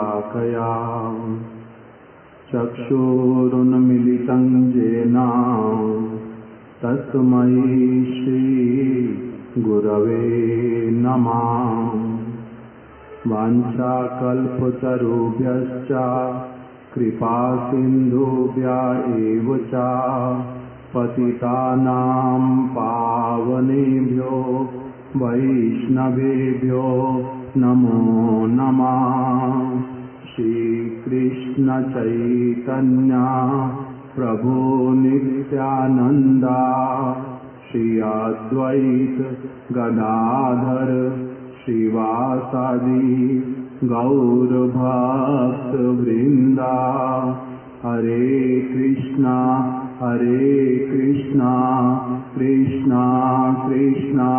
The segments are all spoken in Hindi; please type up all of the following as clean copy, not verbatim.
शलाकया चक्षुरुन्मीलितं येन तस्मै श्रीगुरवे नमः। वाञ्छाकल्पतरुभ्यश्च कृपासिन्धुभ्य एव च पतितानां पावनेभ्यो वैष्णवेभ्यो नमो नमः। श्रीकृष्ण चैतन्य प्रभु नित्यानंद श्री अद्वैत गदाधर श्रीवासादि गौर भक्त वृंदा। हरे कृष्णा कृष्णा कृष्णा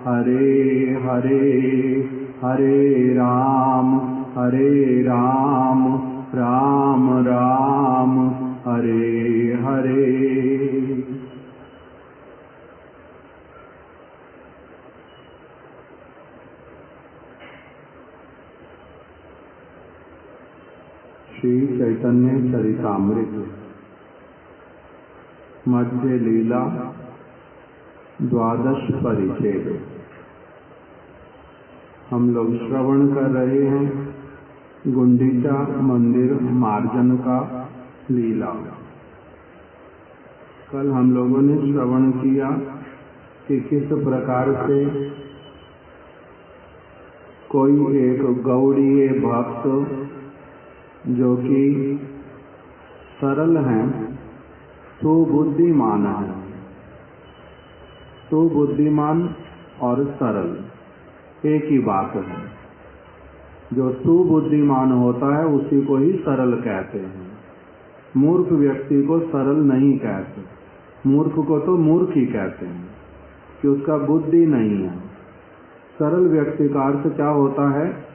हरे हरे, हरे राम राम राम हरे हरे। श्री चैतन्य चरितामृत मध्य लीला द्वादश परिच्छेद। हम लोग श्रवण कर रहे हैं गुंडीचा मंदिर मार्जन का लीला। कल हम लोगों ने श्रवण किया कि किस प्रकार से कोई एक गौड़ीय भक्त जो कि सरल हैं, सुबुद्धिमान है। सुबुद्धिमान और सरल एक ही बात है। जो सुबुद्धिमान होता है उसी को ही सरल कहते हैं। मूर्ख व्यक्ति को सरल नहीं कहते, मूर्ख को तो मूर्ख ही कहते हैं कि उसका बुद्धि नहीं है। सरल व्यक्ति का अर्थ क्या होता है?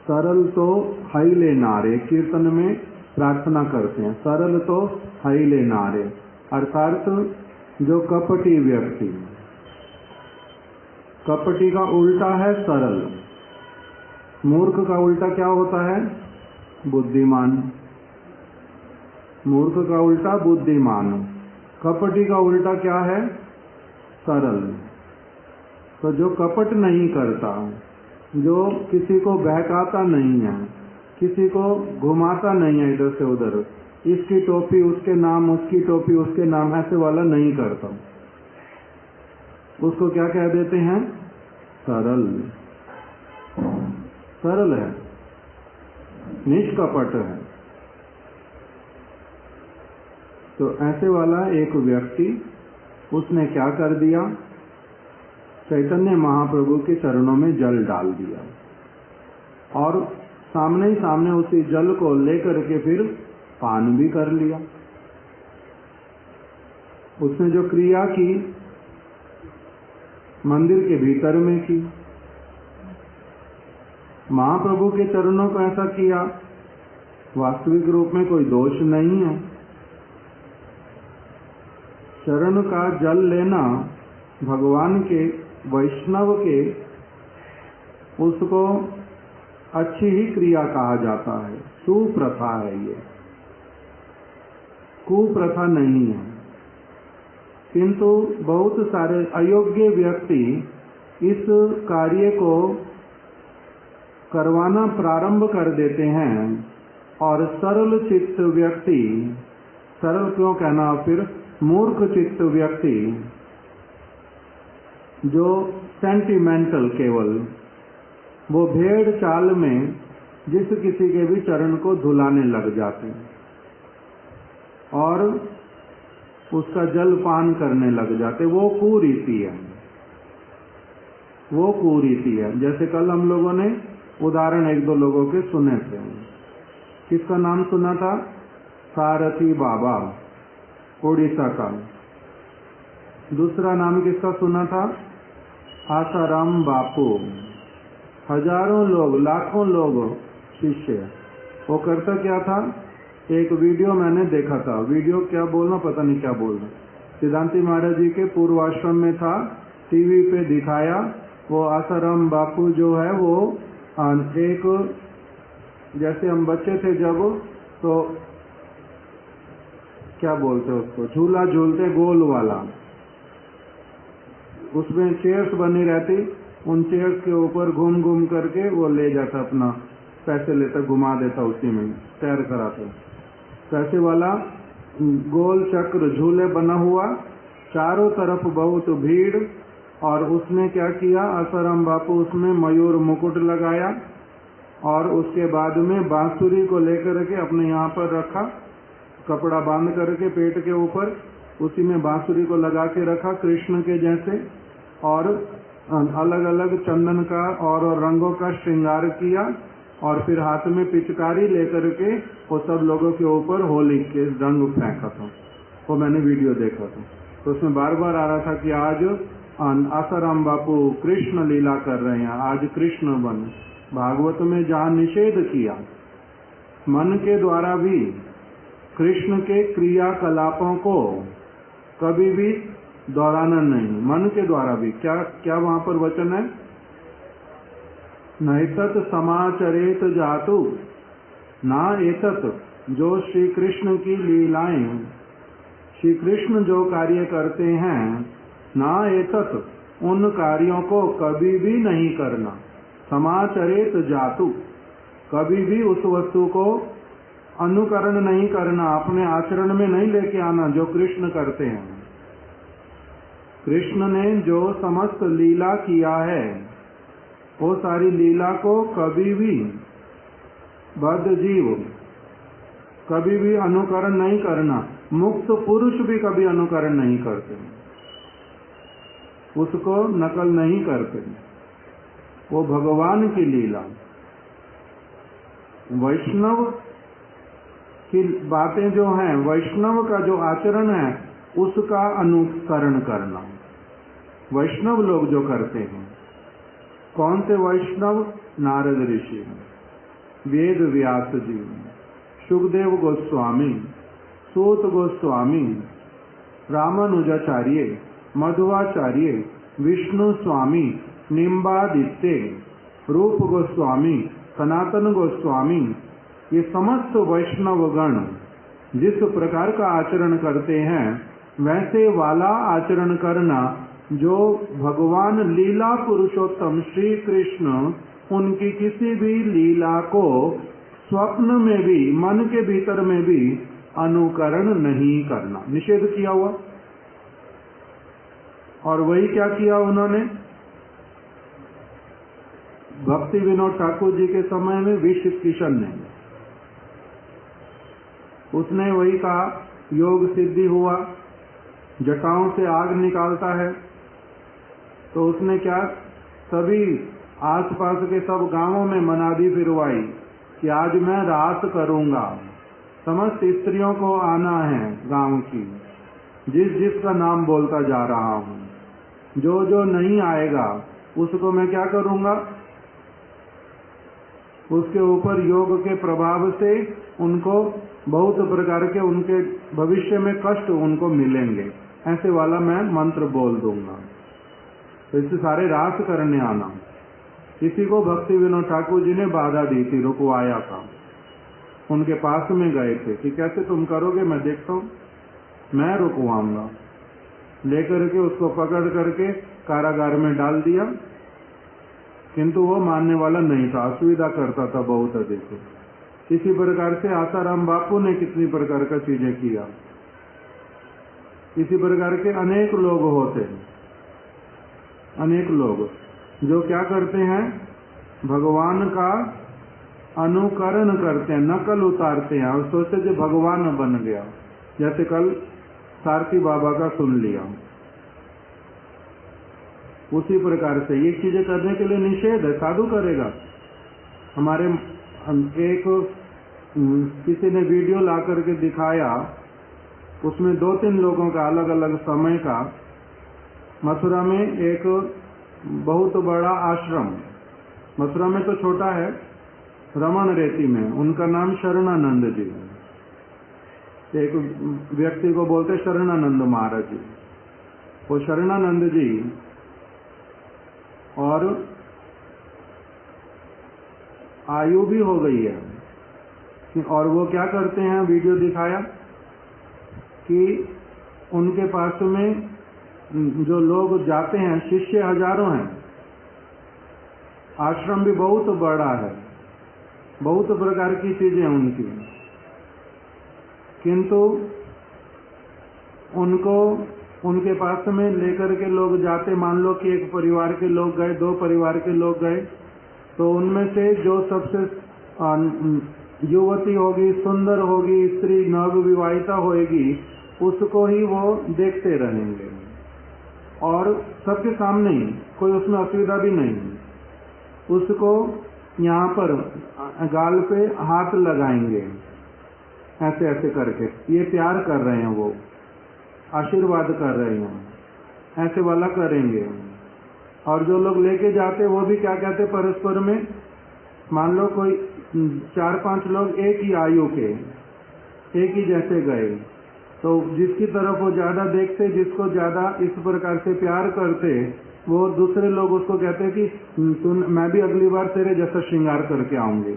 सरल तो हईले नारे, कीर्तन में प्रार्थना करते हैं, सरल तो हईले नारे, अर्थात जो कपटी व्यक्ति। कपटी का उल्टा है सरल। मूर्ख का उल्टा क्या होता है? बुद्धिमान। मूर्ख का उल्टा बुद्धिमान। कपटी का उल्टा क्या है? सरल। तो जो कपट नहीं करता, जो किसी को बहकाता नहीं है, किसी को घुमाता नहीं है इधर से उधर, इसकी टोपी उसके नाम, उसकी टोपी उसके नाम, ऐसे वाला नहीं करता, उसको क्या कह देते हैं? सरल। सरल है, निष्कपट है। तो ऐसे वाला एक व्यक्ति, उसने क्या कर दिया? चैतन्य महाप्रभु के चरणों में जल डाल दिया और सामने ही सामने उसी जल को लेकर के फिर पान भी कर लिया। उसने जो क्रिया की मंदिर के भीतर में की। महाप्रभु के चरणों को ऐसा किया, वास्तविक रूप में कोई दोष नहीं है। चरण का जल लेना भगवान के, वैष्णव के, उसको अच्छी ही क्रिया कहा जाता है। सुप्रथा है ये, कुप्रथा नहीं है। किंतु बहुत सारे अयोग्य व्यक्ति इस कार्य को करवाना प्रारंभ कर देते हैं और सरल चित्त व्यक्ति, सरल क्यों कहना, फिर मूर्ख चित्त व्यक्ति जो सेंटिमेंटल, केवल वो भेड़ चाल में जिस किसी के भी चरण को धुलाने लग जाते हैं और उसका जल पान करने लग जाते। वो कुरीति है, वो कुरीति है। जैसे कल हम लोगों ने उदाहरण एक दो लोगों के सुने थे। किसका नाम सुना था? सारथी बाबा, उड़ीसा का। दूसरा नाम किसका सुना था? आसाराम बापू। हजारों लोग, लाखों लोग शिष्य। वो करता क्या था? एक वीडियो मैंने देखा था, वीडियो क्या बोलना पता नहीं क्या बोलना, सिद्धांति महाराज जी के पूर्वाश्रम में था, टीवी पे दिखाया। वो आसाराम बापू जो है वो एक जैसे हम बच्चे थे जब, तो क्या बोलते उसको, झूला झूलते गोल वाला, उसमें चेयर्स बनी रहती, उन चेयर्स के ऊपर घूम घूम करके वो ले जाता, अपना पैसे लेता, घुमा देता, उसी में तैर कराता। पैसे वाला गोल चक्र झूले बना हुआ, चारों तरफ बहुत भीड़, और उसने क्या किया, आसाराम बापू उसमें मयूर मुकुट लगाया, और उसके बाद में बांसुरी को लेकर के अपने यहाँ पर रखा, कपड़ा बांध करके पेट के ऊपर, उसी में बांसुरी को लगा के रखा कृष्ण के जैसे, और अलग अलग चंदन का और रंगों का श्रृंगार किया, और फिर हाथ में पिचकारी लेकर के वो सब लोगों के ऊपर होली के रंग फेंका था। वो मैंने वीडियो देखा था, तो उसमें बार बार आ रहा था कि आज आसाराम बापू कृष्ण लीला कर रहे हैं, आज कृष्ण बन। भागवत में जहाँ निषेध किया, मन के द्वारा भी कृष्ण के क्रियाकलापों को कभी भी दोहराना नहीं, मन के द्वारा भी। क्या क्या वहां पर वचन है, नैतत समाचरेत जातु, ना एतत, जो श्री कृष्ण की लीलाएं, श्री कृष्ण जो कार्य करते हैं, ना एतत, उन कार्यों को कभी भी नहीं करना, समाचरेत जातु, कभी भी उस वस्तु को अनुकरण नहीं करना, अपने आचरण में नहीं लेके आना जो कृष्ण करते हैं। कृष्ण ने जो समस्त लीला किया है, वो सारी लीला को कभी भी बद्ध जीव कभी भी अनुकरण नहीं करना, मुक्त पुरुष भी कभी अनुकरण नहीं करते, उसको नकल नहीं करते। वो भगवान की लीला, वैष्णव की बातें जो हैं, वैष्णव का जो आचरण है उसका अनुकरण करना, वैष्णव लोग जो करते हैं। कौन से वैष्णव? नारद ऋषि, वेद व्यास जी, सुखदेव गोस्वामी, सूत गोस्वामी, रामानुजाचार्य, मध्वाचार्य, विष्णु स्वामी, निम्बादित्य, रूप गोस्वामी, सनातन गोस्वामी, ये समस्त वैष्णव गण जिस प्रकार का आचरण करते हैं, वैसे वाला आचरण करना जो भगवान लीला पुरुषोत्तम श्री कृष्ण उनकी किसी भी लीला को स्वप्न में भी, मन के भीतर में भी अनुकरण नहीं करना, निषेध किया हुआ। और वही क्या किया उन्होंने, भक्ति विनोद ठाकुर जी के समय में विष किशन ने, उसने वही कहा, योग सिद्धि हुआ, जटाओं से आग निकालता है, तो उसने क्या, सभी आसपास के सब गांवों में मनादी फिरवाई कि आज मैं रास करूंगा, समस्त स्त्रियों को आना है गांव की, जिस जिसका नाम बोलता जा रहा हूं, जो जो नहीं आएगा उसको मैं क्या करूंगा, उसके ऊपर योग के प्रभाव से उनको बहुत प्रकार के उनके भविष्य में कष्ट उनको मिलेंगे, ऐसे वाला मैं मंत्र बोल दूंगा। तो इससे सारे रास करने आना। इसी को भक्ति विनोद ठाकुर जी ने बाधा दी थी, रुकवाया था, उनके पास में गए थे कि कैसे तुम करोगे, मैं देखता हूं, मैं रुकवाऊंगा। लेकर के उसको पकड़ करके कारागार में डाल दिया, किंतु वो मानने वाला नहीं था, असुविधा करता था बहुत अधिक। इसी प्रकार से आसाराम बापू ने कितनी प्रकार का चीजें किया। इसी प्रकार के अनेक लोग होते हैं, अनेक लोग जो क्या करते हैं, भगवान का अनुकरण करते हैं, नकल उतारते हैं और सोचते जो भगवान बन गया। जैसे कल सारथी बाबा का सुन लिया, उसी प्रकार से ये चीजें करने के लिए निषेध है, साधु करेगा। हमारे एक किसी ने वीडियो ला करके दिखाया, उसमें 2-3 लोगों का अलग अलग समय का, मथुरा में एक बहुत बड़ा आश्रम, मथुरा में तो छोटा है, रमन रेती में, उनका नाम शरणानंद जी, एक व्यक्ति को बोलते शरणानंद महाराज जी। वो शरणानंद जी और आयु भी हो गई है, और वो क्या करते हैं, वीडियो दिखाया कि उनके पास में जो लोग जाते हैं, शिष्य हजारों हैं, आश्रम भी बहुत बड़ा है, बहुत प्रकार की चीजें उनकी, किंतु उनको उनके पास में लेकर के लोग जाते, मान लो कि एक परिवार के लोग गए, 2 परिवार के लोग गए, तो उनमें से जो सबसे युवती होगी, सुंदर होगी, स्त्री नव विवाहिता होगी, उसको ही वो देखते रहेंगे और सबके सामने ही, कोई उसमें असुविधा भी नहीं, उसको यहाँ पर गाल पे हाथ लगाएंगे, ऐसे ऐसे करके, ये प्यार कर रहे हैं, वो आशीर्वाद कर रहे हैं, ऐसे वाला करेंगे। और जो लोग लेके जाते वो भी क्या कहते परस्पर में, मान लो कोई 4-5 लोग एक ही आयु के, एक ही जैसे गए, तो जिसकी तरफ वो ज्यादा देखते, जिसको ज्यादा इस प्रकार से प्यार करते, वो दूसरे लोग उसको कहते कि मैं भी अगली बार तेरे जैसा श्रृंगार करके आऊंगी,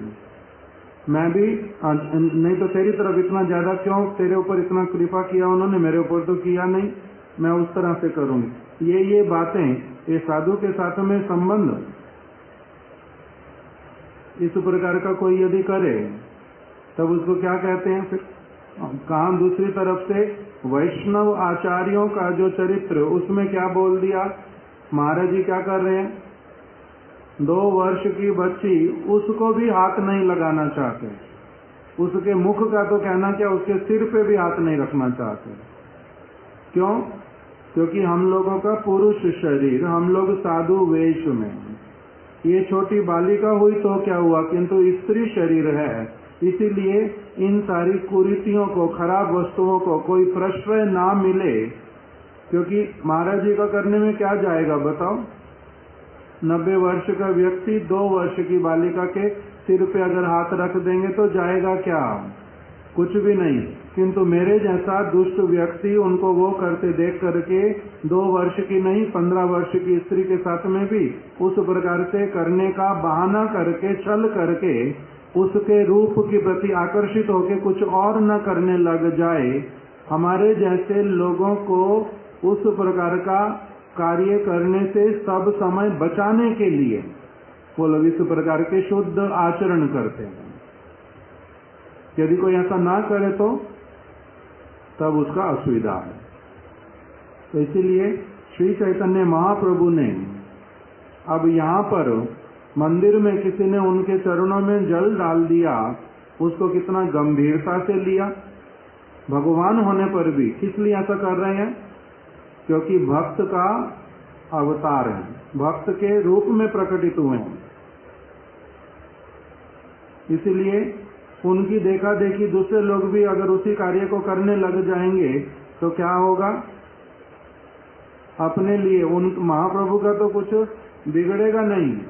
मैं भी नहीं तो तेरी तरफ इतना ज्यादा क्यों, तेरे ऊपर इतना कृपा किया उन्होंने, मेरे ऊपर तो किया नहीं, मैं उस तरह से करूंगी। ये बातें, ये साधु के साथ में संबंध इस प्रकार का कोई यदि करे तब उसको क्या कहते हैं फिर। कहा दूसरी तरफ से वैष्णव आचार्यों का जो चरित्र, उसमें क्या बोल दिया, महाराज जी क्या कर रहे हैं, 2 वर्ष की बच्ची, उसको भी हाथ नहीं लगाना चाहते, उसके मुख का तो कहना क्या, उसके सिर पे भी हाथ नहीं रखना चाहते। क्यों? क्योंकि हम लोगों का पुरुष शरीर, हम लोग साधु वेश में, ये छोटी बालिका हुई तो क्या हुआ, किंतु स्त्री शरीर है, इसीलिए इन सारी कुरीतियों को, खराब वस्तुओं को कोई प्रश्रय ना मिले। क्योंकि महाराज जी का करने में क्या जाएगा बताओ, 90 वर्ष का व्यक्ति 2 वर्ष की बालिका के सिर पे अगर हाथ रख देंगे तो जाएगा क्या, कुछ भी नहीं। किंतु मेरे जैसा दुष्ट व्यक्ति उनको वो करते देख करके 2 वर्ष की नहीं 15 वर्ष की स्त्री के साथ में भी उस प्रकार से करने का बहाना करके, छल करके, उसके रूप के प्रति आकर्षित होकर कुछ और न करने लग जाए, हमारे जैसे लोगों को उस प्रकार का कार्य करने से सब समय बचाने के लिए वो लोग इस प्रकार के शुद्ध आचरण करते हैं। यदि कोई ऐसा ना करे तो तब उसका असुविधा है। तो इसीलिए श्री चैतन्य महाप्रभु ने अब यहाँ पर मंदिर में किसी ने उनके चरणों में जल डाल दिया, उसको कितना गंभीरता से लिया, भगवान होने पर भी। किस लिए ऐसा कर रहे हैं? क्योंकि भक्त का अवतार है, भक्त के रूप में प्रकटित हुए हैं, इसलिए उनकी देखा देखी दूसरे लोग भी अगर उसी कार्य को करने लग जाएंगे तो क्या होगा, अपने लिए उन महाप्रभु का तो कुछ बिगड़ेगा नहीं,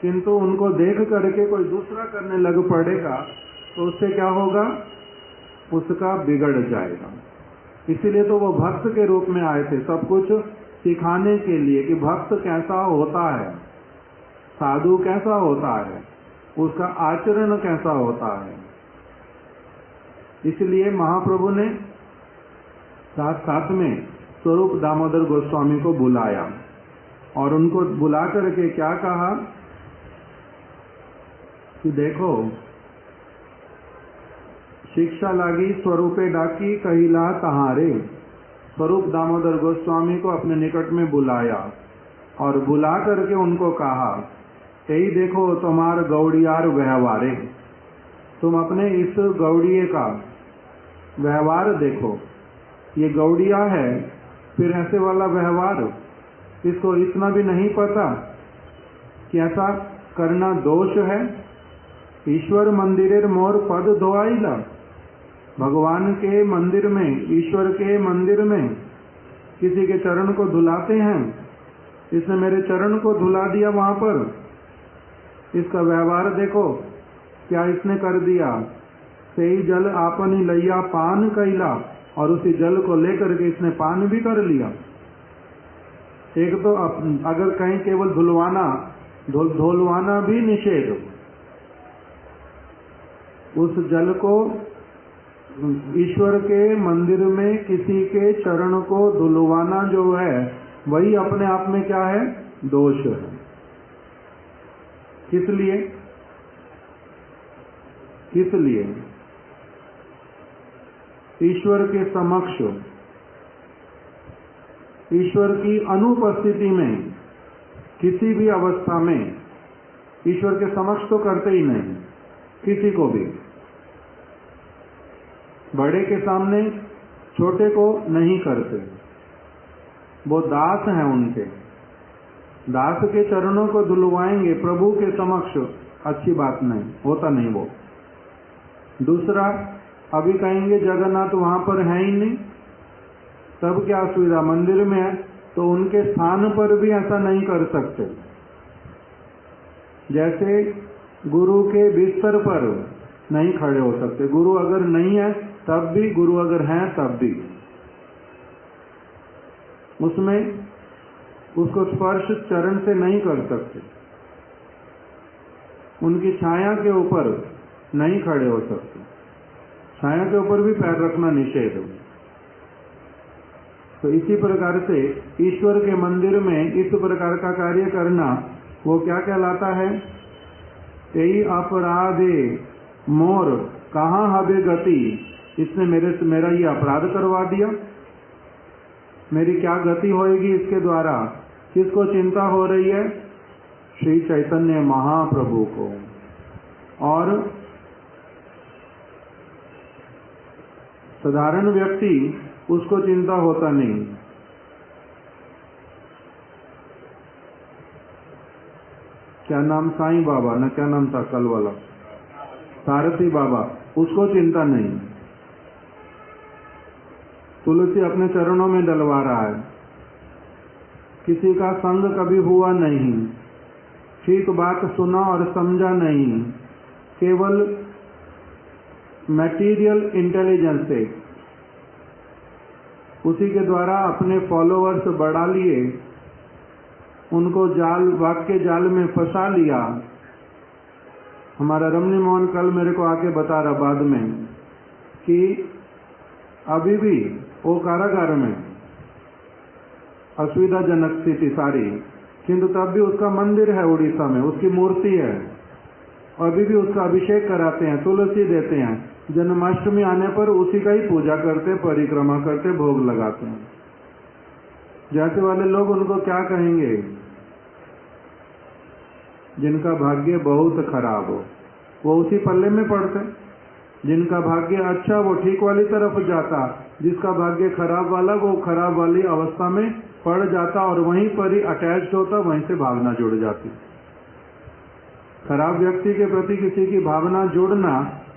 किंतु उनको देख करके कोई दूसरा करने लग पड़ेगा तो उससे क्या होगा, उसका बिगड़ जाएगा। इसीलिए तो वो भक्त के रूप में आए थे, सब कुछ सिखाने के लिए कि भक्त कैसा होता है, साधु कैसा होता है, उसका आचरण कैसा होता है। इसलिए महाप्रभु ने साथ साथ में स्वरूप दामोदर गोस्वामी को बुलाया और उनको बुला करके क्या कहा कि देखो, शिक्षा लागी स्वरूपे डाकी कहिला तहारे। स्वरूप दामोदर गोस्वामी को अपने निकट में बुलाया और बुला करके उनको कहा, यही देखो तुम्हार गौड़ियार व्यवहारे, तुम अपने इस गौड़िये का व्यवहार देखो, ये गौड़िया है, फिर ऐसे वाला व्यवहार, इसको इतना भी नहीं पता कि ऐसा करना दोष है। ईश्वर मंदिरेर मोर पद धोआइला, भगवान के मंदिर में, ईश्वर के मंदिर में किसी के चरण को धुलाते हैं, इसने मेरे चरण को धुला दिया वहां पर, इसका व्यवहार देखो क्या इसने कर दिया। सही जल आपनी लैया पान कैला, और उसी जल को लेकर के इसने पान भी कर लिया। एक तो अगर कहीं केवल धुलवाना भी निषेध, उस जल को ईश्वर के मंदिर में किसी के चरण को धुलवाना जो है वही अपने आप में क्या है? दोष है। किस लिए? किस लिए? ईश्वर के समक्ष, ईश्वर की अनुपस्थिति में किसी भी अवस्था में ईश्वर के समक्ष तो करते ही नहीं, किसी को भी। बड़े के सामने छोटे को नहीं करते, वो दास हैं उनके। दास के चरणों को धुलवाएंगे प्रभु के समक्ष, अच्छी बात नहीं, होता नहीं वो। दूसरा, अभी कहेंगे जगन्नाथ वहां पर है ही नहीं, तब क्या सुविधा? मंदिर में है तो उनके स्थान पर भी ऐसा नहीं कर सकते। जैसे गुरु के बिस्तर पर नहीं खड़े हो सकते, गुरु अगर नहीं है तब भी, गुरु अगर हैं तब भी उसमें उसको स्पर्श चरण से नहीं कर सकते, उनकी छाया के ऊपर नहीं खड़े हो सकते, छाया के ऊपर भी पैर रखना निषेध है। तो इसी प्रकार से ईश्वर के मंदिर में इस प्रकार का कार्य करना वो क्या कहलाता है? यही अपराधे मोर कहाँ हबे गति, इसने मेरे से मेरा ये अपराध करवा दिया, मेरी क्या गति होएगी इसके द्वारा? किसको चिंता हो रही है? श्री चैतन्य महाप्रभु को। और साधारण व्यक्ति उसको चिंता होता नहीं। क्या नाम? साईं बाबा ना, क्या नाम था कल वाला? सारथी बाबा, उसको चिंता नहीं। तुलसी अपने चरणों में डलवा रहा है, किसी का संग कभी हुआ नहीं, ठीक बात सुना और समझा नहीं, केवल मटेरियल इंटेलिजेंस से उसी के द्वारा अपने फॉलोअर्स बढ़ा लिए, उनको जाल, वाक्य जाल में फंसा लिया। हमारा रमनी मोहन कल मेरे को आके बता रहा बाद में कि अभी भी वो कारागार में असुविधाजनक स्थिति सारी, किंतु तब भी उसका मंदिर है उड़ीसा में, उसकी मूर्ति है, अभी भी उसका अभिषेक कराते हैं, तुलसी देते हैं, जन्माष्टमी आने पर उसी का ही पूजा करते, परिक्रमा करते, भोग लगाते हैं। जैसे वाले लोग उनको क्या कहेंगे? जिनका भाग्य बहुत खराब हो वो उसी पल्ले में पड़ते, जिनका भाग्य अच्छा वो ठीक वाली तरफ जाता, जिसका भाग्य खराब वाला वो खराब वाली अवस्था में पड़ जाता और वहीं पर ही अटैच्ड होता, वहीं से भावना जुड़ जाती। खराब व्यक्ति के प्रति किसी की भावना जुड़ना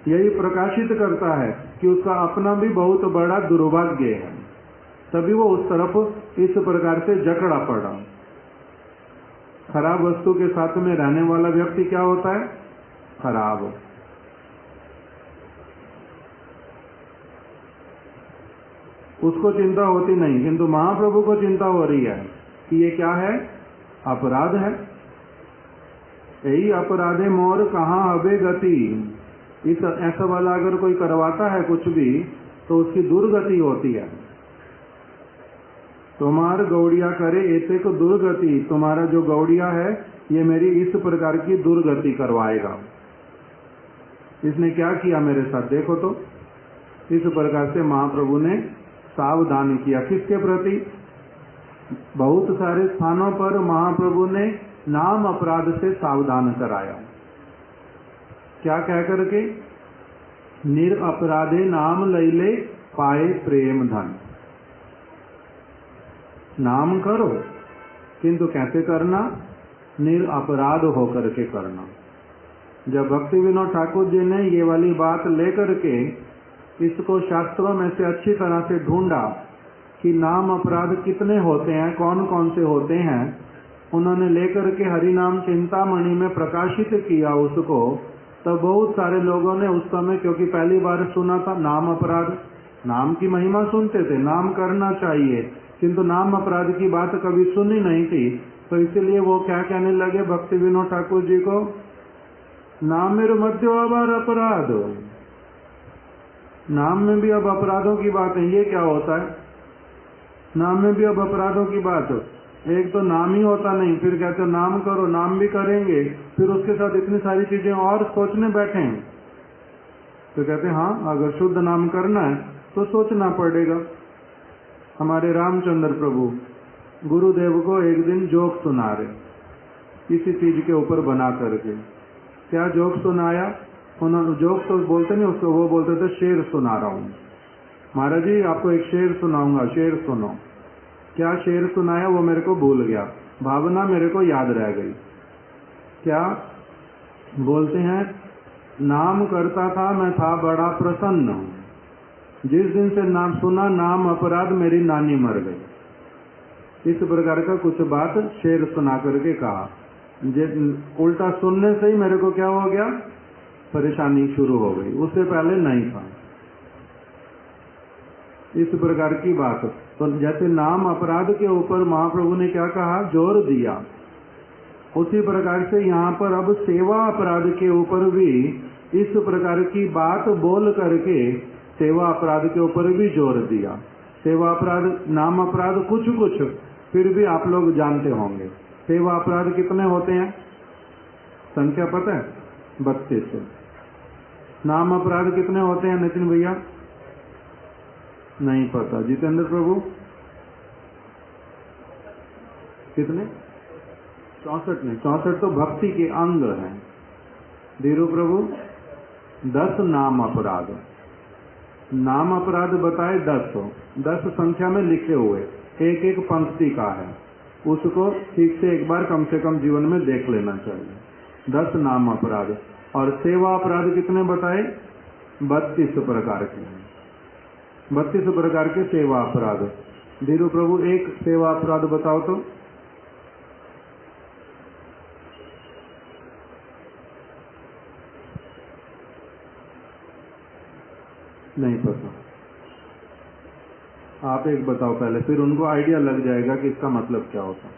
यही प्रकाशित करता है कि उसका अपना भी बहुत बड़ा दुर्भाग्य है, तभी वो उस तरफ इस प्रकार से जकड़ा पड़ा। खराब वस्तु के साथ में रहने वाला व्यक्ति क्या होता है? खराब। उसको चिंता होती नहीं, किंतु महाप्रभु को चिंता हो रही है कि ये क्या है? अपराध है। यही अपराधे मोर कहाँ हबे गति। इस ऐसा वाला अगर कोई करवाता है कुछ भी तो उसकी दुर्गति होती है। तुम्हार गौड़िया करे ऐसे को दुर्गति, तुम्हारा जो गौड़िया है ये मेरी इस प्रकार की दुर्गति करवाएगा। इसने क्या किया मेरे साथ देखो तो। इस प्रकार से महाप्रभु ने सावधान किया। किसके प्रति? बहुत सारे स्थानों पर महाप्रभु ने नाम अपराध से सावधान कराया। क्या कह करके? निर अपराधे नाम लैले पाए प्रेम धन। नाम करो किंतु कैसे करना? निर अपराध होकर के करना। जब भक्ति विनोद ठाकुर जी ने ये वाली बात लेकर के इसको शास्त्रों में से अच्छी तरह से ढूंढा कि नाम अपराध कितने होते हैं, कौन कौन से होते हैं, उन्होंने लेकर के हरिनाम चिंतामणि में प्रकाशित किया उसको, तब बहुत सारे लोगों ने उस समय, क्योंकि पहली बार सुना था नाम अपराध, नाम की महिमा सुनते थे, नाम करना चाहिए, किंतु नाम अपराध की बात कभी सुनी नहीं थी, तो इसलिए वो क्या कहने लगे भक्ति विनोद ठाकुर जी को नामेर मध्यो अबार अपराध, नाम में भी अब अपराधों की बात है। ये क्या होता है? नाम में भी अब अपराधों की बात हो। एक तो नाम ही होता नहीं, फिर कहते हो नाम करो, नाम भी करेंगे, फिर उसके साथ इतनी सारी चीजें और सोचने बैठे हैं। तो कहते हैं हाँ, अगर शुद्ध नाम करना है तो सोचना पड़ेगा। हमारे रामचंद्र प्रभु गुरुदेव को एक दिन जोक सुना रहे, किसी चीज के ऊपर बना करके। क्या जोक सुनाया? उन्होंने जोक तो बोलते नहीं उसको, वो बोलते थे शेर सुना रहा हूँ। महाराज जी आपको एक शेर सुनाऊंगा, शेर सुनो। क्या शेर सुनाया वो मेरे को भूल गया, भावना मेरे को याद रह गई। क्या बोलते हैं? नाम करता था मैं था बड़ा प्रसन्न, जिस दिन से नाम सुना नाम अपराध मेरी नानी मर गई। इस प्रकार का कुछ बात शेर सुना करके कहा। उल्टा सुनने से ही मेरे को क्या हो गया? परेशानी शुरू हो गई, उससे पहले नहीं था। इस प्रकार की बात। तो जैसे नाम अपराध के ऊपर महाप्रभु ने क्या कहा? जोर दिया। उसी प्रकार से यहाँ पर अब सेवा अपराध के ऊपर भी इस प्रकार की बात बोल करके सेवा अपराध के ऊपर भी जोर दिया। सेवा अपराध, नाम अपराध कुछ कुछ फिर भी आप लोग जानते होंगे। सेवा अपराध कितने होते हैं? संख्या पता है? 32। नाम अपराध कितने होते हैं नितिन भैया? नहीं पता। जितेंद्र प्रभु कितने? 64 नहीं, 64 तो भक्ति के अंग हैं। धीरू प्रभु 10 नाम अपराध। नाम अपराध बताए 10 संख्या में लिखे हुए, एक एक पंक्ति का है। उसको ठीक से एक बार कम से कम जीवन में देख लेना चाहिए। 10 नाम अपराध। और सेवा अपराध कितने बताए? 32 प्रकार के। 32 प्रकार के सेवा अपराध। धीरू प्रभु एक सेवा अपराध बताओ तो। नहीं पता। आप एक बताओ पहले, फिर उनको आइडिया लग जाएगा कि इसका मतलब क्या होता है।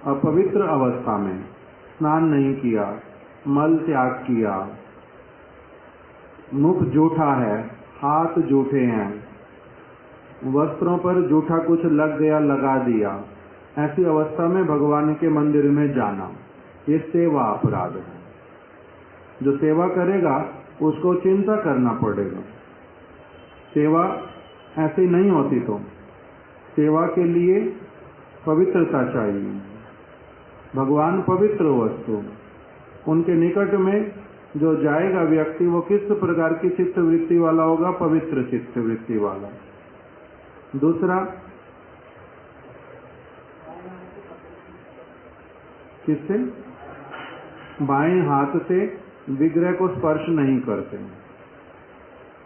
अपवित्र अवस्था में स्नान नहीं किया, मल त्याग किया, मुख जूठा है, हाथ जूठे हैं, वस्त्रों पर जूठा कुछ लग गया, लगा दिया, ऐसी अवस्था में भगवान के मंदिर में जाना, ये सेवा अपराध है। जो सेवा करेगा उसको चिंता करना पड़ेगा। सेवा ऐसी नहीं होती। तो सेवा के लिए पवित्रता चाहिए। भगवान पवित्र वस्तु, उनके निकट में जो जाएगा व्यक्ति वो किस प्रकार की चित्त वृत्ति वाला होगा? पवित्र चित्त वृत्ति वाला। दूसरा, किससे? बाएं हाथ से विग्रह को स्पर्श नहीं करते,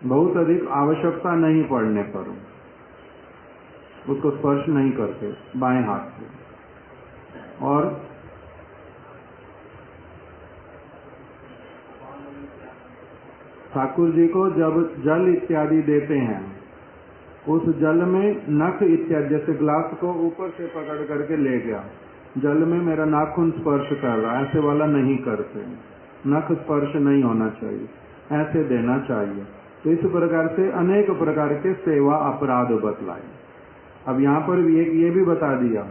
बहुत अधिक आवश्यकता नहीं पड़ने पर उसको स्पर्श नहीं करते बाएं हाथ से। और ठाकुर जी को जब जल इत्यादि देते हैं, उस जल में नख इत्यादि, जैसे ग्लास को ऊपर से पकड़ करके ले गया, जल में मेरा नाखून स्पर्श कर रहा, ऐसे वाला नहीं करते। नख स्पर्श नहीं होना चाहिए, ऐसे देना चाहिए। तो इस प्रकार से अनेक प्रकार के सेवा अपराध बतलाए। अब यहाँ पर भी एक ये भी बता दिया,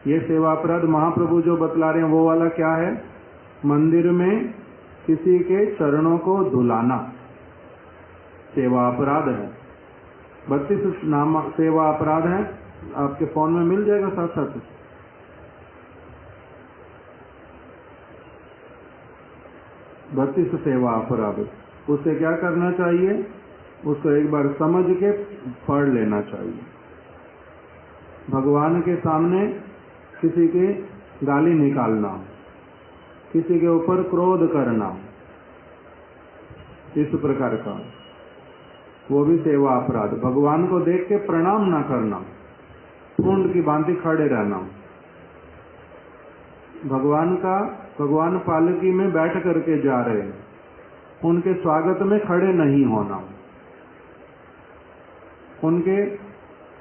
ये सेवा अपराध महाप्रभु जो बतला रहे हैं वो वाला क्या है? मंदिर में किसी के चरणों को धुलाना सेवा अपराध है। 32 नाम सेवा अपराध है, आपके फोन में मिल जाएगा साथ साथ। बत्तीस सेवा अपराध। उसे क्या करना चाहिए? उसको एक बार समझ के पढ़ लेना चाहिए। भगवान के सामने किसी की गाली निकालना, किसी के ऊपर क्रोध करना, इस प्रकार का वो भी सेवा अपराध। भगवान को देख के प्रणाम ना करना, कुंड की भांति खड़े रहना। भगवान पालकी में बैठ करके जा रहे हैं, उनके स्वागत में खड़े नहीं होना,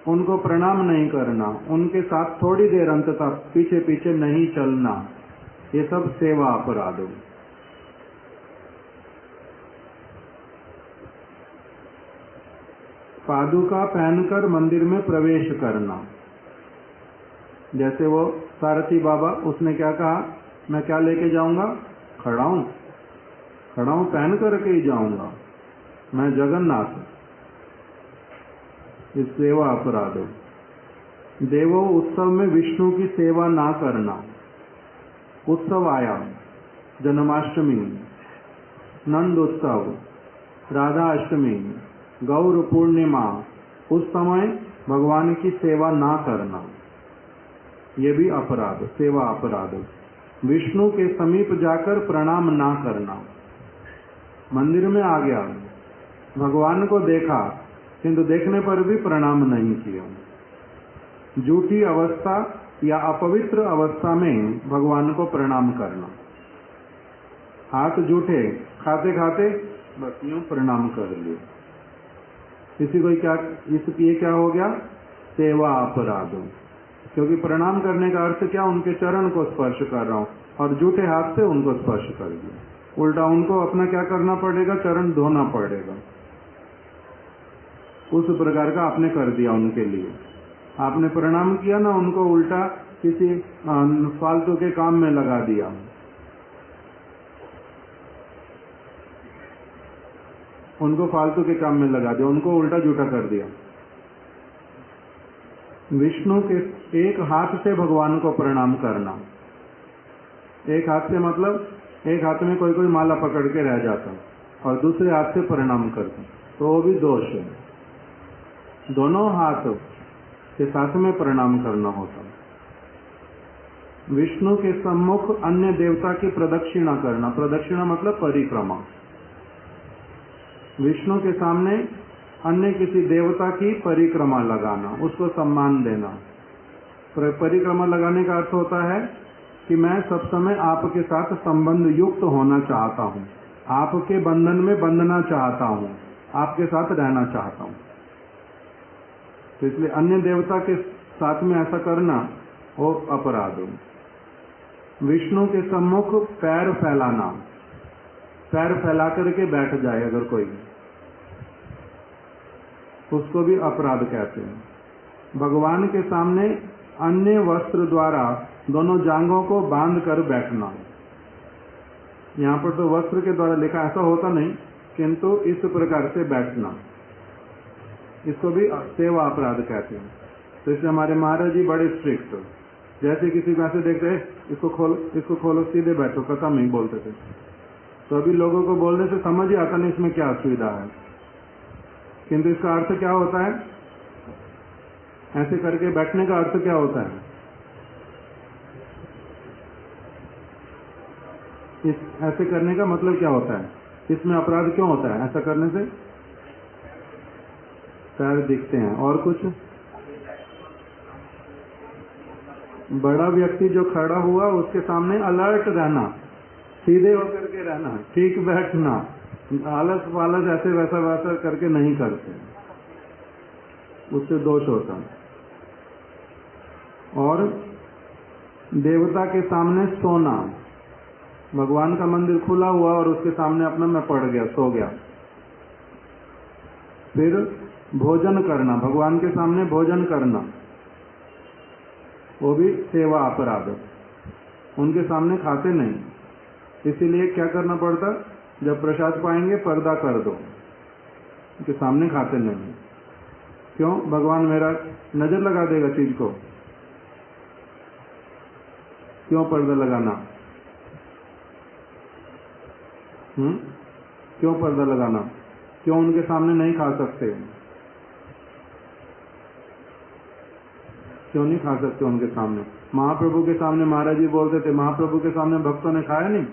उनको प्रणाम नहीं करना, उनके साथ थोड़ी देर अंततः पीछे पीछे नहीं चलना, ये सब सेवा अपराध। पादुका पहनकर मंदिर में प्रवेश करना, जैसे वो सारथी बाबा, उसने क्या कहा, मैं क्या लेके जाऊंगा, खड़ाऊं पहन करके ही जाऊंगा, मैं जगन्नाथ। इस सेवा अपराध। देवो उत्सव में विष्णु की सेवा ना करना। उत्सव आया, जन्माष्टमी, नंद उत्सव, राधा अष्टमी, गौर पूर्णिमा, उस समय भगवान की सेवा ना करना, ये भी अपराध, सेवा अपराध। विष्णु के समीप जाकर प्रणाम ना करना। मंदिर में आ गया, भगवान को देखा, किंतु देखने पर भी प्रणाम नहीं किया। झूठी अवस्था या अपवित्र अवस्था में भगवान को प्रणाम करना। हाथ झूठे, खाते खाते बस यूं प्रणाम कर लिए, किसी को क्या, ये क्या हो गया, सेवा अपराध। क्योंकि प्रणाम करने का अर्थ क्या, उनके चरण को स्पर्श कर रहा हूं, और झूठे हाथ से उनको स्पर्श कर दिया। उल्टा उनको अपना क्या करना पड़ेगा, चरण धोना पड़ेगा। उस प्रकार का आपने कर दिया उनके लिए। आपने प्रणाम किया ना, उनको उल्टा किसी फालतू के काम में लगा दिया। उनको फालतू के काम में लगा दिया, उनको उल्टा झूठा कर दिया। विष्णु के एक हाथ से भगवान को प्रणाम करना। एक हाथ से मतलब एक हाथ में कोई माला पकड़ के रह जाता और दूसरे हाथ से प्रणाम करता, तो वो भी दोष है। दोनों हाथ के साथ में प्रणाम करना होता। विष्णु के सम्मुख अन्य देवता की प्रदक्षिणा करना। प्रदक्षिणा मतलब परिक्रमा। विष्णु के सामने अन्य किसी देवता की परिक्रमा लगाना, उसको सम्मान देना। परिक्रमा लगाने का अर्थ होता है कि मैं सब समय आपके साथ संबंध युक्त होना चाहता हूं, आपके बंधन में बंधना चाहता हूं, आपके साथ रहना चाहता हूं। तो इसलिए अन्य देवता के साथ में ऐसा करना वो अपराध। विष्णु के सम्मुख पैर फैलाना, पैर फैला करके बैठ जाए अगर कोई, उसको भी अपराध कहते हैं। भगवान के सामने अन्य वस्त्र द्वारा दोनों जांघों को बांध कर बैठना। यहाँ पर तो वस्त्र के द्वारा लिखा, ऐसा होता नहीं, किंतु इस प्रकार से बैठना, इसको भी सेवा अपराध कहते हैं। तो इसलिए हमारे महाराज जी बड़े स्ट्रिक्ट, जैसे किसी को ऐसे देखते इसको खोलो सीधे बैठो, खत्म नहीं बोलते थे। तो अभी लोगों को बोलने से समझ ही आता नहीं इसमें क्या असुविधा है, किंतु इसका अर्थ क्या होता है, ऐसे करके बैठने का अर्थ क्या होता है, इस ऐसे करने का मतलब क्या होता है, इसमें अपराध क्यों होता है, ऐसा करने से पैर दिखते हैं। और कुछ, बड़ा व्यक्ति जो खड़ा हुआ उसके सामने अलर्ट रहना, सीधे होकर के रहना, ठीक बैठना, आलस वालस ऐसे वैसा वैसा करके नहीं करते, उससे दोष होता है। और देवता के सामने सोना, भगवान का मंदिर खुला हुआ और उसके सामने अपना मैं पड़ गया, सो गया। फिर भोजन करना, भगवान के सामने भोजन करना, वो भी सेवा अपराध। उनके सामने खाते नहीं, इसीलिए क्या करना पड़ता, जब प्रसाद पाएंगे पर्दा कर दो, उनके सामने खाते नहीं। क्यों, भगवान मेरा नजर लगा देगा चीज को, क्यों पर्दा लगाना, क्यों पर्दा लगाना, क्यों उनके सामने नहीं खा सकते, क्यों नहीं खा सकते उनके सामने। महाप्रभु के सामने महाराज जी बोलते थे, महाप्रभु के सामने भक्तों ने खाया नहीं,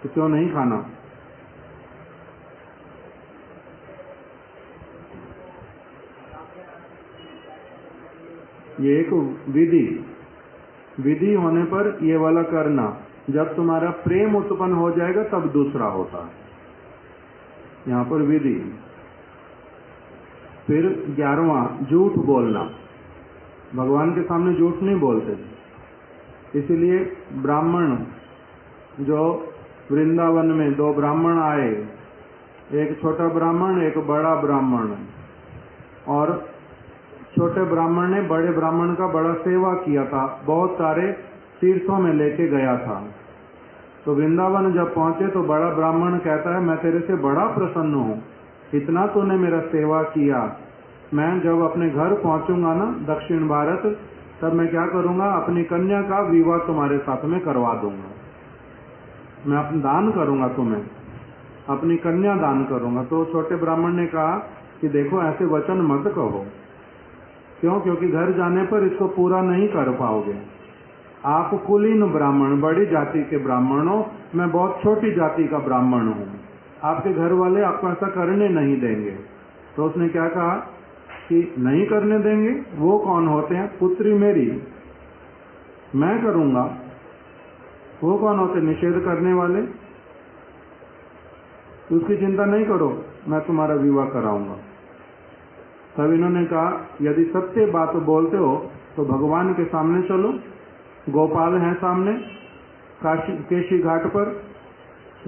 तो क्यों नहीं खाना। ये एक विधि होने पर ये वाला करना, जब तुम्हारा प्रेम उत्पन्न हो जाएगा तब दूसरा होता है, यहाँ पर विधि। फिर 11वां, झूठ बोलना। भगवान के सामने झूठ नहीं बोलते, इसीलिए ब्राह्मण जो वृंदावन में 2 ब्राह्मण आए, एक छोटा ब्राह्मण एक बड़ा ब्राह्मण, और छोटे ब्राह्मण ने बड़े ब्राह्मण का बड़ा सेवा किया था, बहुत सारे तीर्थों में लेके गया था। तो वृंदावन जब पहुंचे तो बड़ा ब्राह्मण कहता है, मैं तेरे से बड़ा प्रसन्न हूँ, इतना तूने मेरा सेवा किया, मैं जब अपने घर पहुंचूंगा ना दक्षिण भारत, तब मैं क्या करूंगा, अपनी कन्या का विवाह तुम्हारे साथ में करवा दूंगा, मैं अपना दान करूंगा, तुम्हें अपनी कन्या दान करूंगा। तो छोटे ब्राह्मण ने कहा कि देखो ऐसे वचन मत कहो, क्यों? क्योंकि घर जाने पर इसको पूरा नहीं कर पाओगे। आप कुलीन ब्राह्मण, बड़ी जाति के ब्राह्मण हो, मैं बहुत छोटी जाति का ब्राह्मण हूँ, आपके घर वाले आपको ऐसा करने नहीं देंगे। तो उसने क्या कहा कि नहीं करने देंगे? वो कौन होते हैं? पुत्री मेरी, मैं करूंगा, वो कौन होते निषेध करने वाले? उसकी चिंता नहीं करो, मैं तुम्हारा विवाह कराऊंगा। तब इन्होंने कहा, यदि सत्य बात बोलते हो तो भगवान के सामने चलो, गोपाल हैं सामने, केशी घाट पर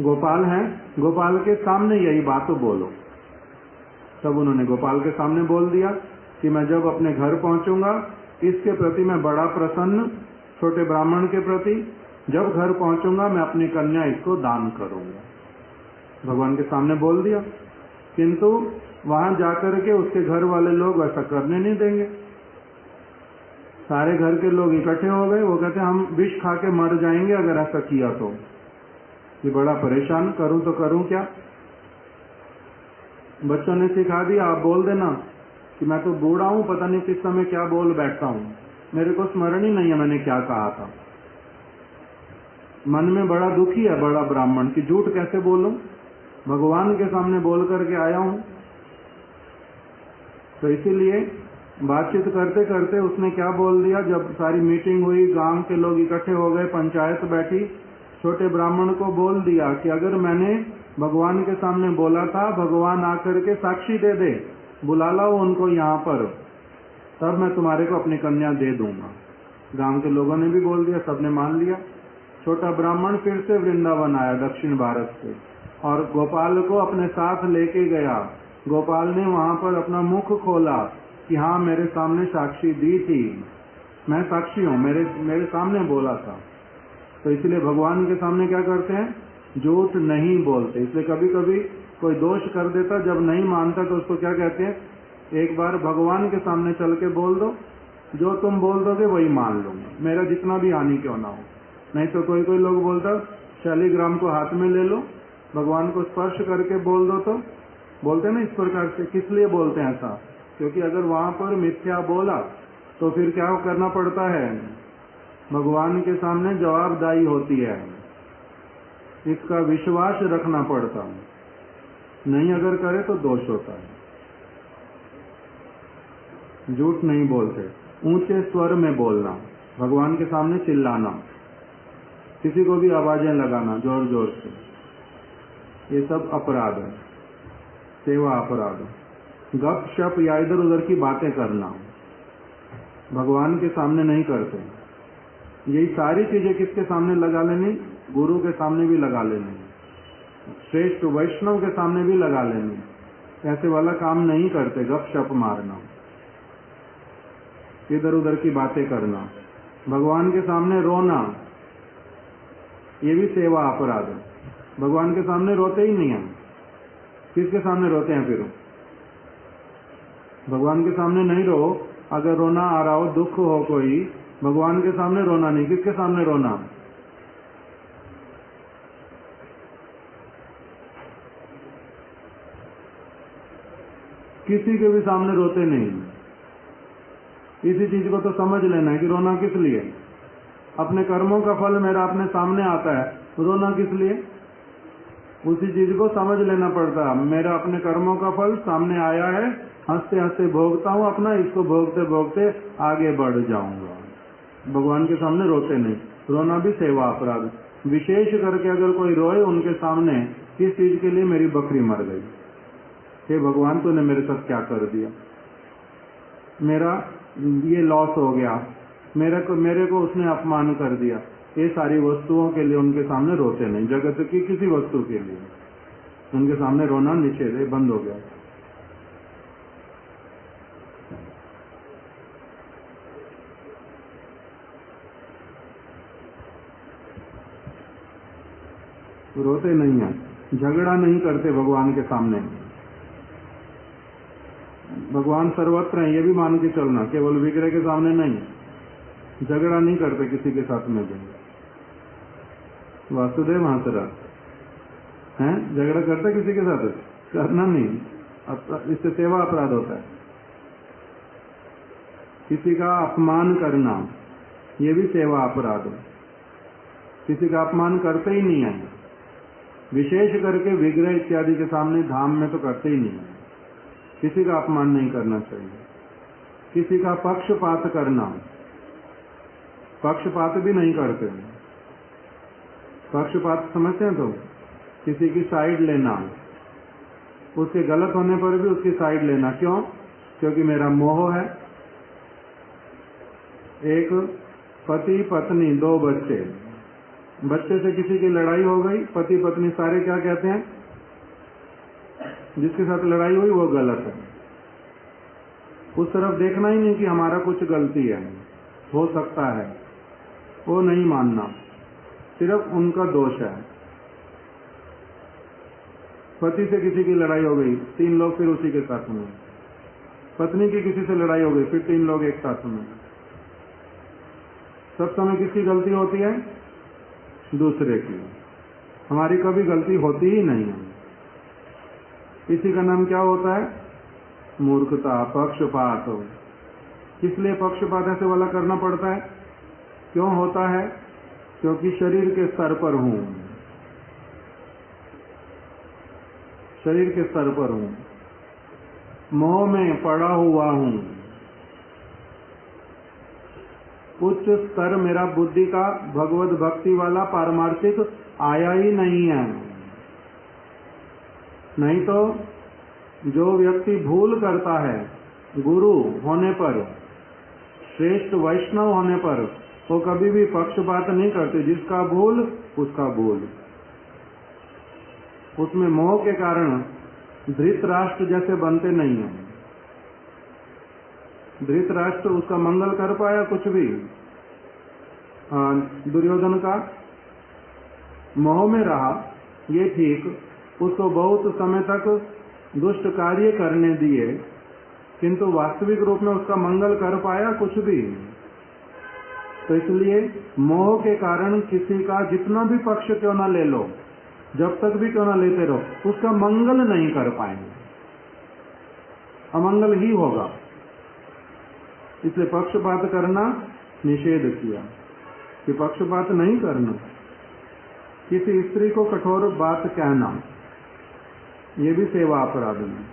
गोपाल हैं, गोपाल के सामने यही बात बोलो। तब उन्होंने गोपाल के सामने बोल दिया कि मैं जब अपने घर पहुंचूंगा, इसके प्रति मैं बड़ा प्रसन्न, छोटे ब्राह्मण के प्रति, जब घर पहुंचूंगा मैं अपनी कन्या इसको दान करूंगा। भगवान के सामने बोल दिया, किंतु वहां जाकर के उसके घर वाले लोग ऐसा करने नहीं देंगे। सारे घर के लोग इकट्ठे हो गए, वो कहते हम विष खा के मर जाएंगे अगर ऐसा किया तो। ये बड़ा परेशान, करूं तो करूं क्या? बच्चों ने सिखा दिया, आप बोल देना कि मैं तो बूढ़ा हूं, पता नहीं किस समय क्या बोल बैठता हूं, मेरे को स्मरण ही नहीं है मैंने क्या कहा था। मन में बड़ा दुखी है बड़ा ब्राह्मण कि झूठ कैसे बोलूं, भगवान के सामने बोल करके आया हूं। तो इसीलिए बातचीत करते करते उसने क्या बोल दिया, जब सारी मीटिंग हुई, गांव के लोग इकट्ठे हो गए, पंचायत बैठी, छोटे ब्राह्मण को बोल दिया कि अगर मैंने भगवान के सामने बोला था, भगवान आकर के साक्षी दे दे, बुला लाओ उनको यहाँ पर, तब मैं तुम्हारे को अपनी कन्या दे दूंगा। गांव के लोगों ने भी बोल दिया, सबने मान लिया। छोटा ब्राह्मण फिर से वृंदावन आया दक्षिण भारत से, और गोपाल को अपने साथ लेके गया। गोपाल ने वहां पर अपना मुख खोला कि हाँ मेरे सामने साक्षी दी थी, मैं साक्षी हूँ, मेरे सामने बोला था। तो इसलिए भगवान के सामने क्या करते हैं, झूठ नहीं बोलते। इसलिए कभी कभी कोई दोष कर देता, जब नहीं मानता तो उसको क्या कहते हैं, एक बार भगवान के सामने चल के बोल दो, जो तुम बोल दोगे वही मान लूंगा, मेरा जितना भी हानि क्यों ना हो। नहीं तो कोई कोई लोग बोलता शालिग्राम को हाथ में ले लो, भगवान को स्पर्श करके बोल दो, तो बोलते ना इस प्रकार से। किस लिए बोलते हैं ऐसा? क्योंकि अगर वहां पर मिथ्या बोला तो फिर क्या करना पड़ता है, भगवान के सामने जवाबदाही होती है, इसका विश्वास रखना पड़ता है, नहीं अगर करे तो दोष होता है। झूठ नहीं बोलते, ऊंचे स्वर में बोलना, भगवान के सामने चिल्लाना, किसी को भी आवाजें लगाना जोर जोर से, ये सब अपराध है, सेवा अपराध। गप शप या इधर उधर की बातें करना भगवान के सामने नहीं करते। यही सारी चीजें किसके सामने लगा लेनी, गुरु के सामने भी लगा लेनी, श्रेष्ठ वैष्णव के सामने भी लगा लेनी। ऐसे वाला काम नहीं करते, गप शप मारना, इधर उधर की बातें करना, भगवान के सामने रोना, ये भी सेवा अपराध है। भगवान के सामने रोते ही नहीं हम, किसके सामने रोते हैं फिर? भगवान के सामने नहीं रो। अगर रोना आ रहा हो, दुख हो कोई, भगवान के सामने रोना नहीं, किसके सामने रोना? किसी के भी सामने रोते नहीं। इसी चीज को तो समझ लेना है कि रोना किस लिए। अपने कर्मों का फल मेरा अपने सामने आता है, रोना किस लिए? उसी चीज को समझ लेना पड़ता है। मेरा अपने कर्मों का फल सामने आया है, हंसते हंसते भोगता हूँ अपना, इसको भोगते भोगते आगे बढ़ जाऊंगा। भगवान के सामने रोते नहीं। रोना भी सेवा अपराध। विशेष करके अगर कोई रोए उनके सामने, किस चीज के लिए, मेरी बकरी मर गई, हे भगवान तूने मेरे साथ क्या कर दिया, मेरा ये लॉस हो गया, मेरे को उसने अपमान कर दिया, ये सारी वस्तुओं के लिए उनके सामने रोते नहीं। जगत की किसी वस्तु के लिए उनके सामने रोना निषेध है, बंद हो गया। रोते नहीं है, झगड़ा नहीं करते भगवान के सामने। भगवान सर्वत्र है, ये भी मान के चलना, केवल विग्रह के सामने नहीं। झगड़ा नहीं करते किसी के साथ में भी। वासुदेव हंसरा है, झगड़ा करता किसी के साथ? करना नहीं, इससे सेवा अपराध होता है। किसी का अपमान करना ये भी सेवा अपराध है। किसी का अपमान करते ही नहीं है, विशेष करके विग्रह इत्यादि के सामने धाम में तो करते ही नहीं है। किसी का अपमान नहीं करना चाहिए। किसी का पक्षपात करना, पक्षपात भी नहीं करते। पक्षपात समझते हैं? तो किसी की साइड लेना, उसके गलत होने पर भी उसकी साइड लेना। क्यों? क्योंकि मेरा मोह है। एक पति पत्नी, 2 बच्चे, बच्चे से किसी की लड़ाई हो गई, पति पत्नी सारे क्या कहते हैं? जिसके साथ लड़ाई हुई वो गलत है। उस तरफ देखना ही नहीं कि हमारा कुछ गलती है, हो सकता है, वो नहीं मानना, सिर्फ उनका दोष है। पति से किसी की लड़ाई हो गई, 3 लोग फिर उसी के साथ में। पत्नी की किसी से लड़ाई हो गई, फिर 3 लोग एक साथ में। सब समय किसकी गलती होती है? दूसरे की। हमारी कभी गलती होती ही नहीं है। इसी का नाम क्या होता है? मूर्खता, पक्षपात। इसलिए पक्षपात ऐसे वाला करना पड़ता है। क्यों होता है? क्योंकि शरीर के स्तर पर हूं, शरीर के स्तर पर हूं, मोह में पड़ा हुआ हूं। उच्च स्तर मेरा बुद्धि का भगवत भक्ति वाला पारमार्थिक आया ही नहीं है। नहीं तो जो व्यक्ति भूल करता है, गुरु होने पर, श्रेष्ठ वैष्णव होने पर, वो कभी भी पक्षपात नहीं करते। जिसका भूल उसका भूल। उसमें मोह के कारण धृतराष्ट्र जैसे बनते नहीं है। धृतराष्ट्र उसका मंगल कर पाया कुछ भी? दुर्योधन का मोह में रहा, ये ठीक, उसको बहुत समय तक दुष्ट कार्य करने दिए, किंतु वास्तविक रूप में उसका मंगल कर पाया कुछ भी? तो इसलिए मोह के कारण किसी का जितना भी पक्ष क्यों ना ले लो, जब तक भी क्यों ना लेते रहो, उसका मंगल नहीं कर पाएंगे, अमंगल ही होगा। इसलिए पक्षपात करना निषेध किया कि पक्षपात नहीं करना। किसी स्त्री को कठोर बात कहना, ये भी सेवा अपराध है।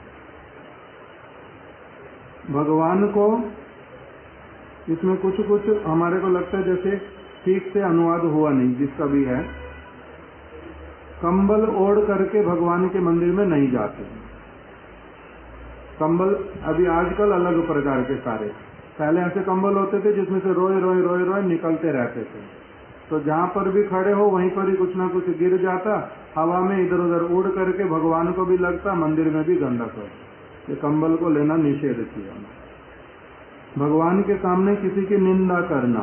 भगवान को इसमें कुछ कुछ हमारे को लगता है जैसे ठीक से अनुवाद हुआ नहीं, जिसका भी है। कंबल ओढ़ करके भगवान के मंदिर में नहीं जाते। कंबल अभी आजकल अलग प्रकार के सारे, पहले ऐसे कंबल होते थे जिसमें से रोए रोए रोए रोए निकलते रहते थे। तो जहां पर भी खड़े हो वहीं पर ही कुछ ना कुछ गिर जाता, हवा में इधर उधर उड़ करके भगवान को भी लगता, मंदिर में भी गंदक हो। ये कंबल को लेना निषेध किया। भगवान के सामने किसी की निंदा करना,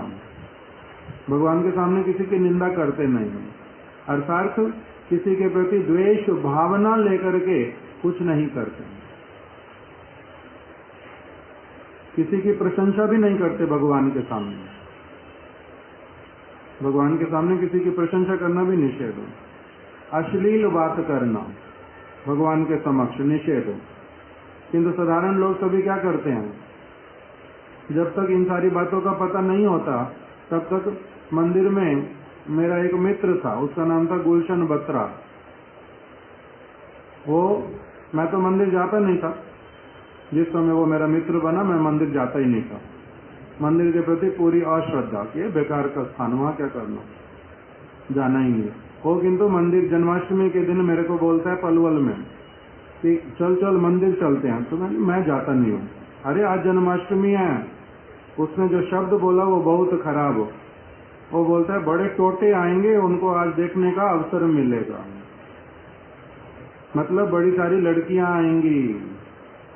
भगवान के सामने किसी की निंदा करते नहीं, अर्थात किसी के प्रति द्वेष भावना लेकर के कुछ नहीं करते। किसी की प्रशंसा भी नहीं करते भगवान के सामने। भगवान के सामने किसी की प्रशंसा करना भी निषेध है। अश्लील बात करना भगवान के समक्ष निषेध है। किंतु साधारण लोग सभी क्या करते हैं, जब तक इन सारी बातों का पता नहीं होता तब तक मंदिर में मेरा एक मित्र था, उसका नाम था गुलशन बत्रा। मैं तो मंदिर जाता नहीं था। जिस समय वो मेरा मित्र बना मैं मंदिर जाता ही नहीं था। मंदिर के प्रति पूरी अश्रद्धा कि बेकार का स्थान, वहां क्या करना, जाना ही नहीं। वो किंतु मंदिर जन्माष्टमी के दिन मेरे को बोलता है पलवल में कि चल चल मंदिर चलते हैं। तो मैं जाता नहीं हूँ। अरे आज जन्माष्टमी है, उसने जो शब्द बोला वो बहुत खराब हो। वो बोलता है बड़े टोटे आएंगे, उनको आज देखने का अवसर मिलेगा। मतलब बड़ी सारी लड़कियां आएंगी,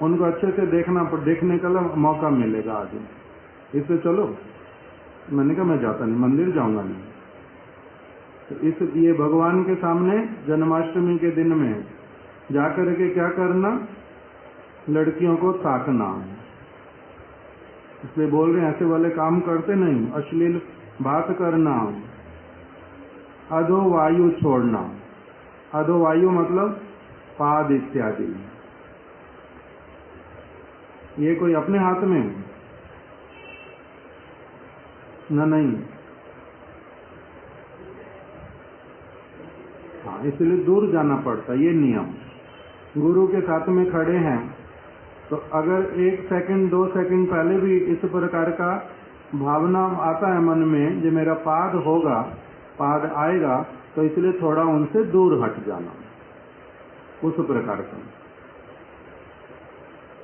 उनको अच्छे से देखने का मौका मिलेगा आज, इससे चलो। मैंने कहा मैं जाता नहीं, मंदिर जाऊंगा नहीं। तो ये भगवान के सामने जन्माष्टमी के दिन में जाकर के क्या करना, लड़कियों को ताकना। इसलिए बोल रहे हैं ऐसे वाले काम करते नहीं, अश्लील बात करना, अधो वायु छोड़ना। अधो वायु मतलब पाद इत्यादि। ये कोई अपने हाथ में न नहीं। हाँ, इसलिए दूर जाना पड़ता, ये नियम। गुरु के साथ में खड़े हैं तो अगर 1 सेकंड 2 सेकंड पहले भी इस प्रकार का भावना आता है मन में जो मेरा पाद होगा, पाद आएगा, तो इसलिए थोड़ा उनसे दूर हट जाना। उस प्रकार का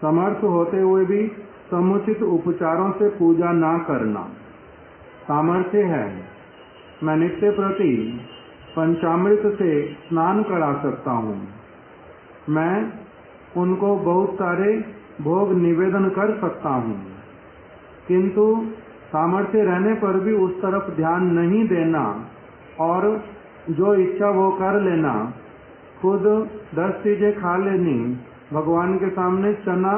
समर्थ होते हुए भी समुचित उपचारों से पूजा ना करना। सामर्थ्य है, मैं नित्य प्रति पंचामृत से स्नान करा सकता हूँ, मैं उनको बहुत सारे भोग निवेदन कर सकता हूँ, किंतु सामर्थ्य रहने पर भी उस तरफ ध्यान नहीं देना और जो इच्छा वो कर लेना। खुद 10 चीजें खा लेनी, भगवान के सामने चना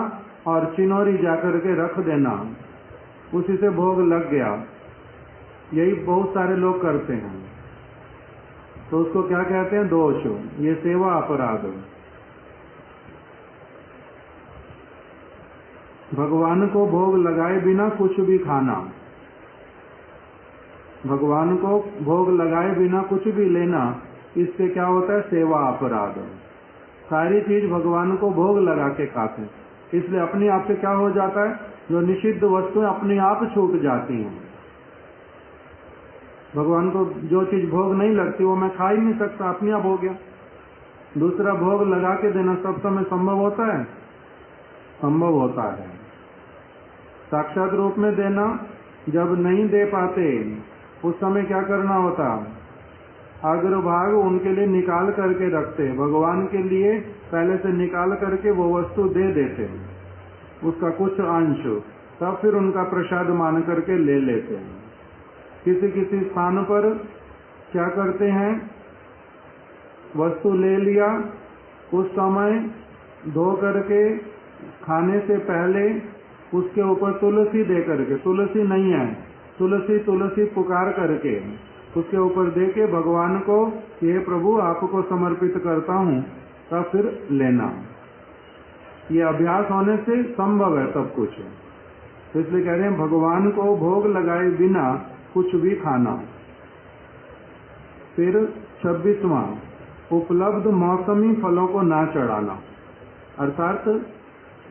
और चिनौरी जाकर के रख देना, उसी से भोग लग गया। यही बहुत सारे लोग करते हैं। तो उसको क्या कहते हैं, दोष। ये सेवा अपराध। भगवान को भोग लगाए बिना कुछ भी खाना, भगवान को भोग लगाए बिना कुछ भी लेना, इससे क्या होता है, सेवा अपराध। सारी चीज भगवान को भोग लगा के खाते हैं, इसलिए अपने आप से क्या हो जाता है, जो निषिद्ध वस्तुएं अपने आप छूट जाती हैं। भगवान को जो चीज भोग नहीं लगती वो मैं खा ही नहीं सकता, अपने आप हो गया। दूसरा भोग लगा के देना सब समय संभव होता है? संभव होता है। साक्षात रूप में देना जब नहीं दे पाते उस समय क्या करना होता, अग्रभाग उनके लिए निकाल करके रखते, भगवान के लिए पहले से निकाल करके वो वस्तु दे देते, उसका कुछ अंश, तब फिर उनका प्रसाद मान करके ले लेते हैं। किसी किसी स्थान पर क्या करते हैं, वस्तु ले लिया, उस समय धो करके खाने से पहले उसके ऊपर तुलसी दे करके, तुलसी नहीं है, तुलसी तुलसी पुकार करके उसके ऊपर दे के भगवान को, ये प्रभु आपको समर्पित करता हूँ, तब फिर लेना। ये अभ्यास होने से संभव है सब कुछ। तो इसलिए कह रहे हैं भगवान को भोग लगाए बिना कुछ भी खाना। फिर 26वां, उपलब्ध मौसमी फलों को ना चढ़ाना। अर्थात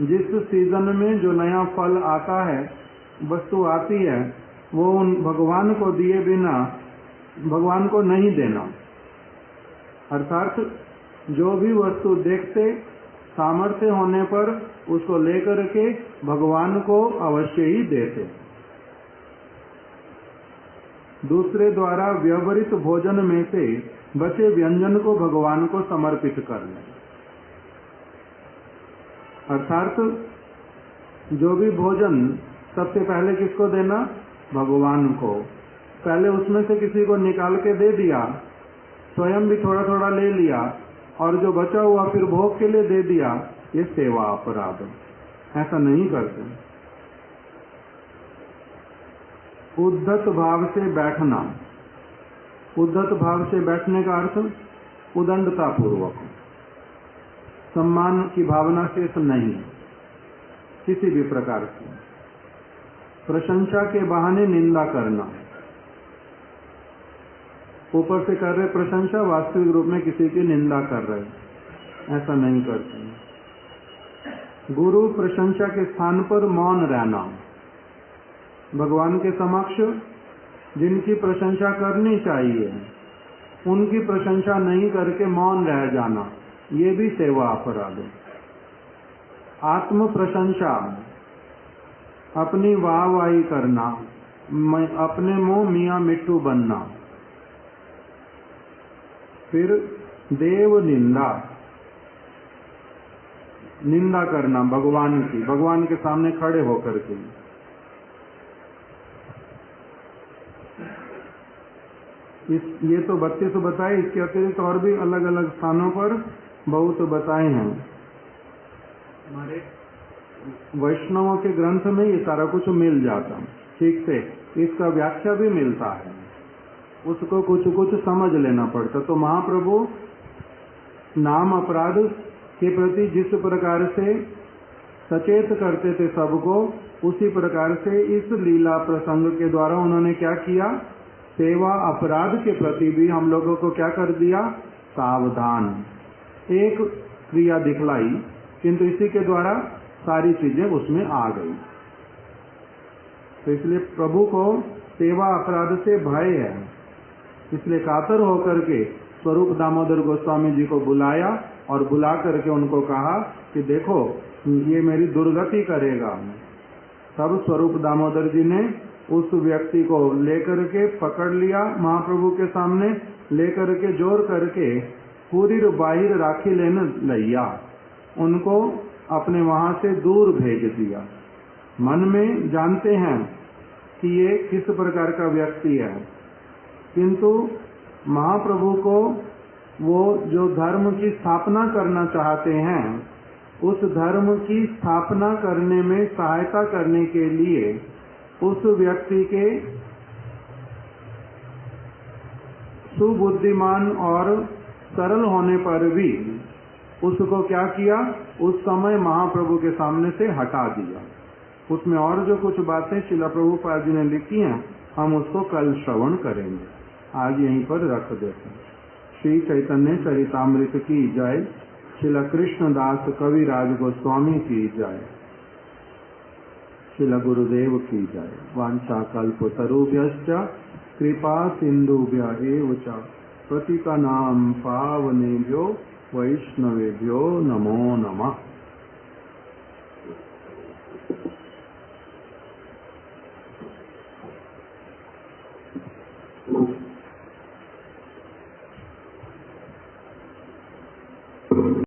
जिस सीजन में जो नया फल आता है, वस्तु आती है, वो उन भगवान को दिए बिना भगवान को नहीं देना। अर्थात जो भी वस्तु देखते, सामर्थ्य होने पर उसको लेकर के भगवान को अवश्य ही देते। दूसरे द्वारा व्यवहृत भोजन में से बचे व्यंजन को भगवान को समर्पित कर लें। अर्थात जो भी भोजन सबसे पहले किसको देना, भगवान को। पहले उसमें से किसी को निकाल के दे दिया, स्वयं भी थोड़ा थोड़ा ले लिया, और जो बचा हुआ फिर भोग के लिए दे दिया, ये सेवा अपराध। ऐसा नहीं करते। उद्धत भाव से बैठना। उद्धत भाव से बैठने का अर्थ उदंडता पूर्वक, सम्मान की भावना से नहीं, किसी भी प्रकार से। प्रशंसा के बहाने निंदा करना। ऊपर से कर रहे प्रशंसा, वास्तविक रूप में किसी की निंदा कर रहे, ऐसा नहीं करते। गुरु प्रशंसा के स्थान पर मौन रहना। भगवान के समक्ष जिनकी प्रशंसा करनी चाहिए उनकी प्रशंसा नहीं करके मौन रह जाना, ये भी सेवा अपराध है। आत्म प्रशंसा, अपनी वाहवाही करना, अपने मुंह मियाँ मिट्टू बनना। फिर देव निंदा, निंदा करना भगवान की, भगवान के सामने खड़े होकर के। ये तो 32 बताए, इसके अतिरिक्त और भी अलग अलग स्थानों पर बहुत बताए हैं। हमारे वैष्णवों के ग्रंथ में ये सारा कुछ मिल जाता, ठीक से इसका व्याख्या भी मिलता है, उसको कुछ कुछ समझ लेना पड़ता। तो महाप्रभु नाम अपराध के प्रति जिस प्रकार से सचेत करते थे सबको, उसी प्रकार से इस लीला प्रसंग के द्वारा उन्होंने क्या किया, सेवा अपराध के प्रति भी हम लोगों को क्या कर दिया, सावधान। एक क्रिया दिखलाई, किंतु इसी के द्वारा सारी चीजें उसमें आ गई। तो इसलिए प्रभु को सेवा अपराध से भय है, इसलिए कातर होकर के स्वरूप दामोदर गोस्वामी जी को बुलाया और बुला करके उनको कहा कि देखो ये मेरी दुर्गति करेगा। तब स्वरूप दामोदर जी ने उस व्यक्ति को लेकर के पकड़ लिया, महाप्रभु के सामने लेकर के जोर करके पूरी बाहिर राखी लेने लिया, उनको अपने वहां से दूर भेज दिया। मन में जानते हैं कि ये किस प्रकार का व्यक्ति है, किंतु महाप्रभु को वो जो धर्म की स्थापना करना चाहते हैं, उस धर्म की स्थापना करने में सहायता करने के लिए उस व्यक्ति के सुबुद्धिमान और सरल होने पर भी उसको क्या किया, उस समय महाप्रभु के सामने से हटा दिया। उसमें और जो कुछ बातें श्रील प्रभुपाद जी ने लिखी हैं, हम उसको कल श्रवण करेंगे, आज यहीं पर रख देते हैं। श्री चैतन्य चरितामृत की जय, श्रील कृष्णदास कविराज गोस्वामी की जय, श्रील गुरुदेव की जय। वांछा कल्पतरुभ्यश्च कृपा सिंधुभ्य एव च पतितानां पावनेभ्यो वैष्णवेभ्यो नमो नमः।